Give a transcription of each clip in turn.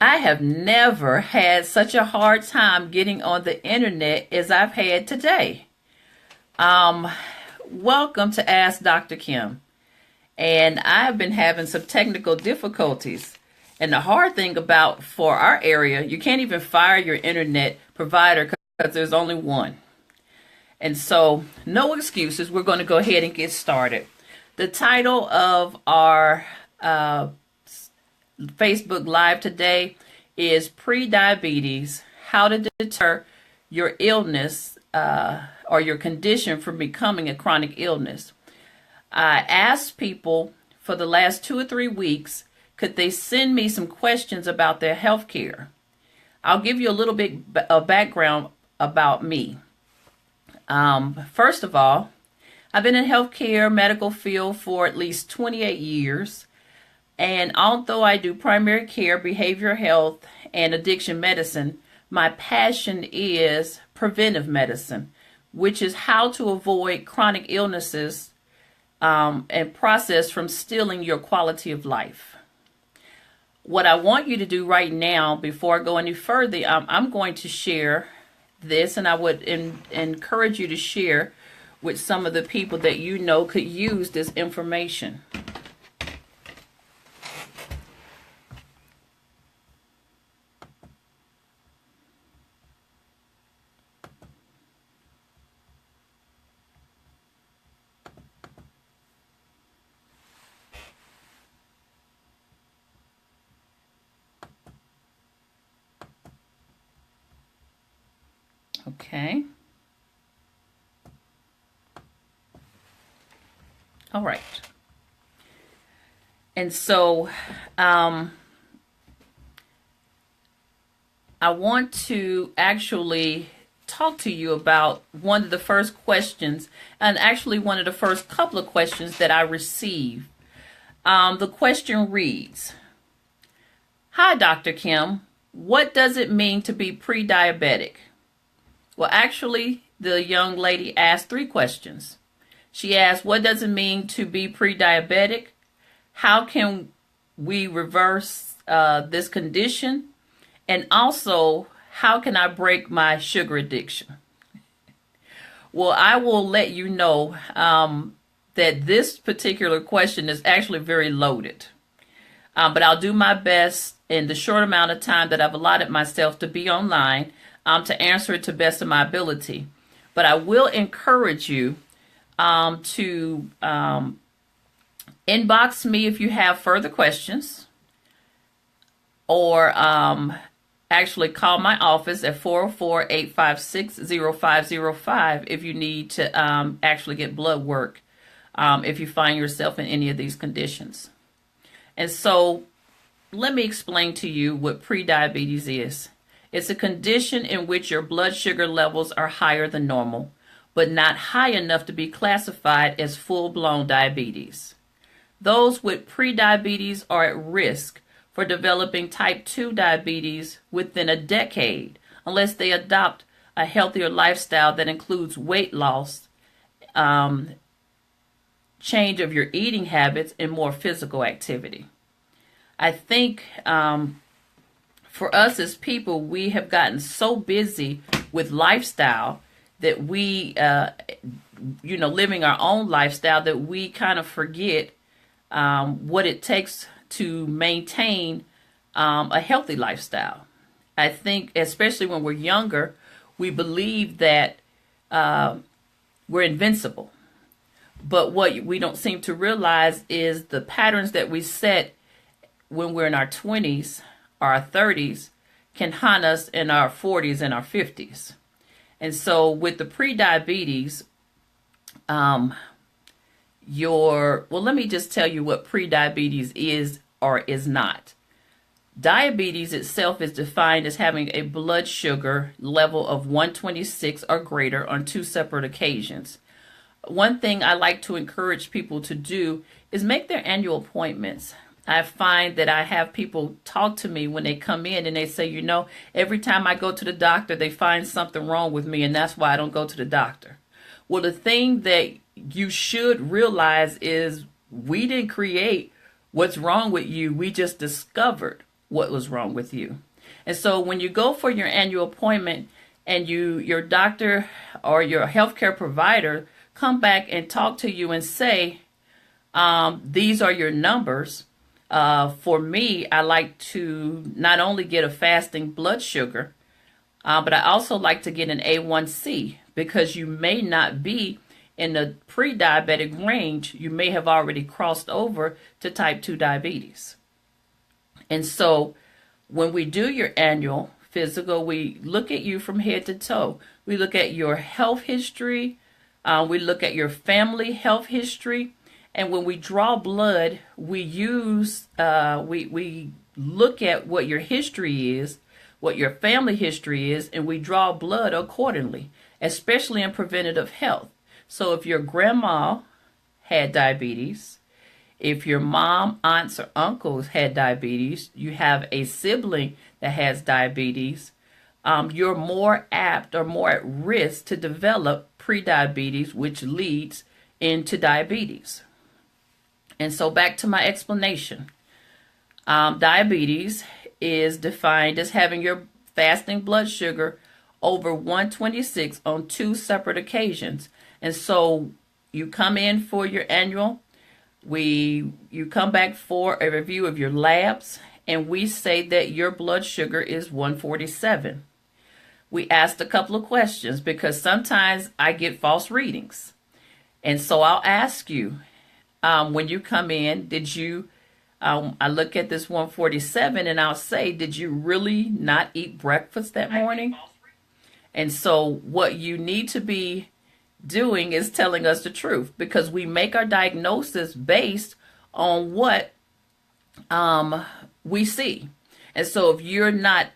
I have never had such a hard time getting on the internet as I've had today. Um, Welcome to Ask Dr. Kim. And I've been having some technical difficulties. And the hard thing about for our area, you can't even fire your internet provider because there's only one. And so, no excuses. We're going to go ahead and get started. The title of our Facebook Live today is Prediabetes, How to Deter Your Illness or Your Condition from Becoming a Chronic Illness. I asked people for the last 2 or 3 weeks, could they send me some questions about their health care? I'll give you a little bit of background about me. First of all, I've been in healthcare medical field for at least 28 years. And although I do primary care, behavioral health, and addiction medicine, my passion is preventive medicine, which is how to avoid chronic illnesses and process from stealing your quality of life. What I want you to do right now, before I go any further, I'm going to share this, and I would encourage you to share with some of the people that you know could use this information. Okay. All right. And so I want to actually talk to you about one of the first questions, and actually one of the first couple of questions that I received. The question reads, "Hi, Dr. Kim. What does it mean to be pre-diabetic?" Well, actually, the young lady asked 3 questions. She asked, what does it mean to be pre-diabetic? How can we reverse this condition? And also, how can I break my sugar addiction? Well, I will let you know that this particular question is actually very loaded. But I'll do my best in the short amount of time that I've allotted myself to be online to answer it to the best of my ability. But I will encourage you to inbox me if you have further questions, or actually call my office at 404-856-0505 if you need to actually get blood work if you find yourself in any of these conditions. And so let me explain to you what prediabetes is. It's a condition in which your blood sugar levels are higher than normal, but not high enough to be classified as full-blown diabetes. Those with prediabetes are at risk for developing type 2 diabetes within a decade unless they adopt a healthier lifestyle that includes weight loss, change of your eating habits, and more physical activity. I think for us as people, we have gotten so busy with lifestyle that we, living our own lifestyle, that we kind of forget what it takes to maintain a healthy lifestyle. I think, especially when we're younger, we believe that we're invincible. But what we don't seem to realize is the patterns that we set when we're in our 20s or our 30s can haunt us in our 40s and our 50s. And so with the prediabetes, let me just tell you what prediabetes is or is not. Diabetes itself is defined as having a blood sugar level of 126 or greater on 2 separate occasions. One thing I like to encourage people to do is make their annual appointments. I find that I have people talk to me when they come in and they say, every time I go to the doctor, they find something wrong with me, and that's why I don't go to the doctor. Well, the thing that you should realize is we didn't create what's wrong with you. We just discovered what was wrong with you. And so when you go for your annual appointment and your doctor or your healthcare provider come back and talk to you and say, these are your numbers. For me, I like to not only get a fasting blood sugar, but I also like to get an A1C, because you may not be in the pre-diabetic range. You may have already crossed over to type 2 diabetes. And so when we do your annual physical, we look at you from head to toe. We look at your health history. We look at your family health history. And when we draw blood, we look at what your history is, what your family history is, and we draw blood accordingly, especially in preventative health. So if your grandma had diabetes, if your mom, aunts, or uncles had diabetes, you have a sibling that has diabetes, you're more apt or more at risk to develop prediabetes, which leads into diabetes. And so back to my explanation. Diabetes is defined as having your fasting blood sugar over 126 on 2 separate occasions. And so you come in for your annual, you come back for a review of your labs, and we say that your blood sugar is 147. We asked a couple of questions because sometimes I get false readings. And so I'll ask you, when you come in, I look at this 147 and I'll say, did you really not eat breakfast that morning? And so what you need to be doing is telling us the truth, because we make our diagnosis based on what we see. And so if you're not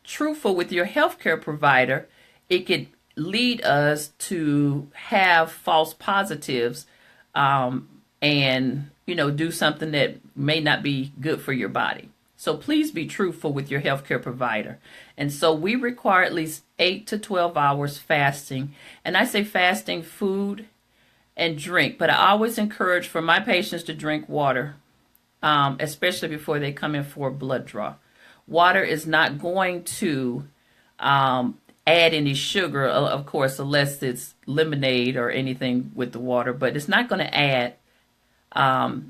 truthful with your healthcare provider, it could lead us to have false positives, and do something that may not be good for your body. So please be truthful with your healthcare provider. And so we require at least 8 to 12 hours fasting. And I say fasting, food and drink, but I always encourage for my patients to drink water, especially before they come in for a blood draw. Water is not going to add any sugar, of course, unless it's lemonade or anything with the water, but it's not going to add or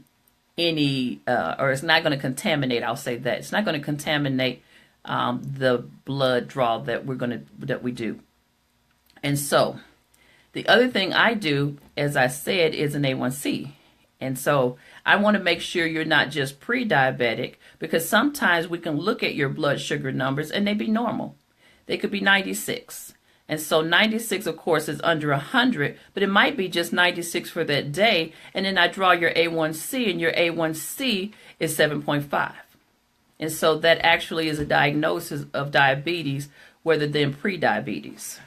it's not going to contaminate. I'll say that it's not going to contaminate the blood draw that we do. And so the other thing I do, as I said, is an A1C. And so I want to make sure you're not just pre-diabetic, because sometimes we can look at your blood sugar numbers and they be normal. They could be 96. And so 96, of course, is under 100, but it might be just 96 for that day. And then I draw your A1C, and your A1C is 7.5. And so that actually is a diagnosis of diabetes rather than pre-diabetes.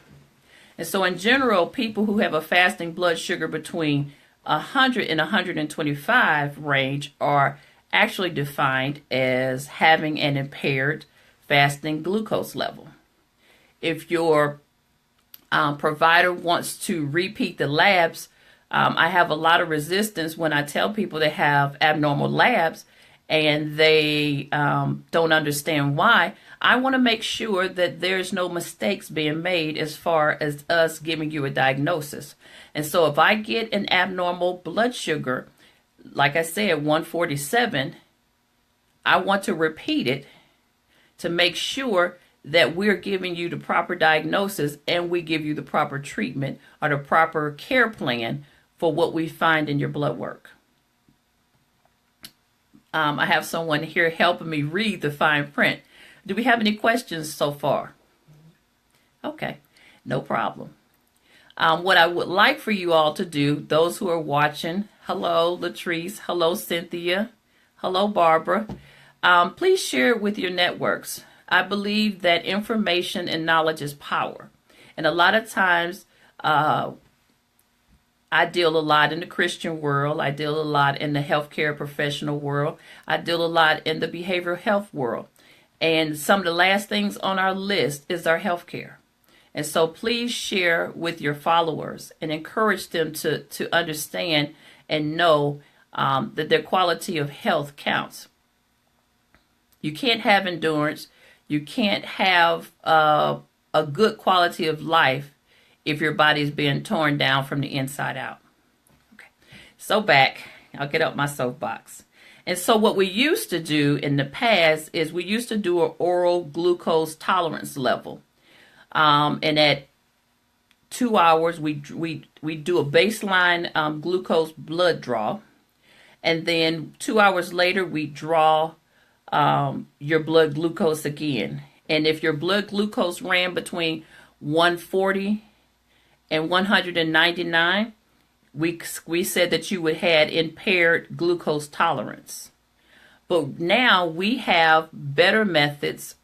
And so in general, people who have a fasting blood sugar between 100 and 125 range are actually defined as having an impaired fasting glucose level. If your provider wants to repeat the labs, I have a lot of resistance when I tell people they have abnormal labs and they don't understand why. I want to make sure that there's no mistakes being made as far as us giving you a diagnosis. And so if I get an abnormal blood sugar, like I said, 147, I want to repeat it to make sure that we're giving you the proper diagnosis and we give you the proper treatment or the proper care plan for what we find in your blood work. I have someone here helping me read the fine print. Do we have any questions so far? Okay, no problem. What I would like for you all to do, those who are watching, hello Latrice, hello Cynthia, hello Barbara, please share it with your networks. I believe that information and knowledge is power. And a lot of times, I deal a lot in the Christian world. I deal a lot in the healthcare professional world. I deal a lot in the behavioral health world. And some of the last things on our list is our healthcare. And so please share with your followers and encourage them to understand and know that their quality of health counts. You can't have endurance. You can't have a good quality of life if your body's being torn down from the inside out. Okay. So back, I'll get up my soapbox. And so what we used to do in the past is we used to do an oral glucose tolerance level. And at 2 hours, we do a baseline glucose blood draw. And then 2 hours later, we draw your blood glucose again. And if your blood glucose ran between 140 and 199, we said that you would had impaired glucose tolerance. But now we have better methods,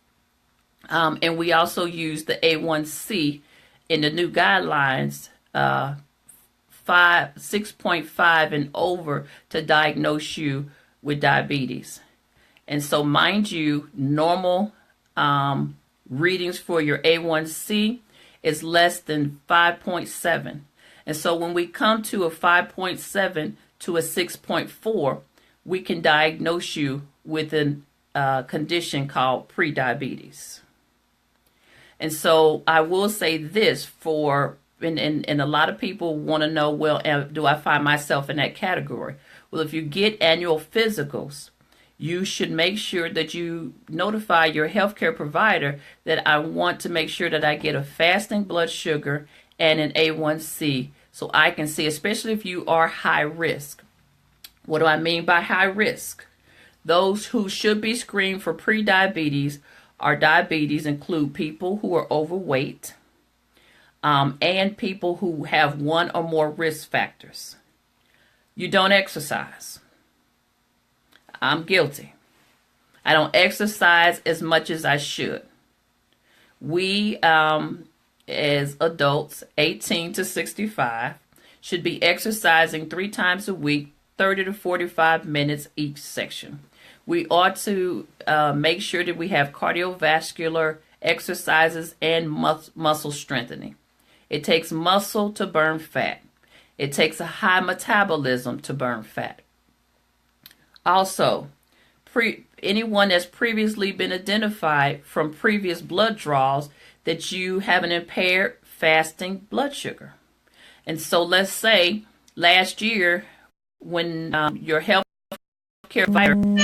and we also use the A1C in the new guidelines, 6.5 and over, to diagnose you with diabetes. And so, mind you, normal readings for your A1C is less than 5.7. And so when we come to a 5.7 to a 6.4, we can diagnose you with a condition called prediabetes. And so I will say this and a lot of people want to know, well, do I find myself in that category? Well, if you get annual physicals, you should make sure that you notify your healthcare provider that I want to make sure that I get a fasting blood sugar and an A1C so I can see, especially if you are high risk. What do I mean by high risk? Those who should be screened for prediabetes or diabetes include people who are overweight and people who have one or more risk factors. You don't exercise. I'm guilty. I don't exercise as much as I should. We, as adults, 18 to 65, should be exercising 3 times a week, 30 to 45 minutes each section. We ought to make sure that we have cardiovascular exercises and muscle strengthening. It takes muscle to burn fat. It takes a high metabolism to burn fat. Also, anyone that's previously been identified from previous blood draws that you have an impaired fasting blood sugar. And so let's say last year when your health care provider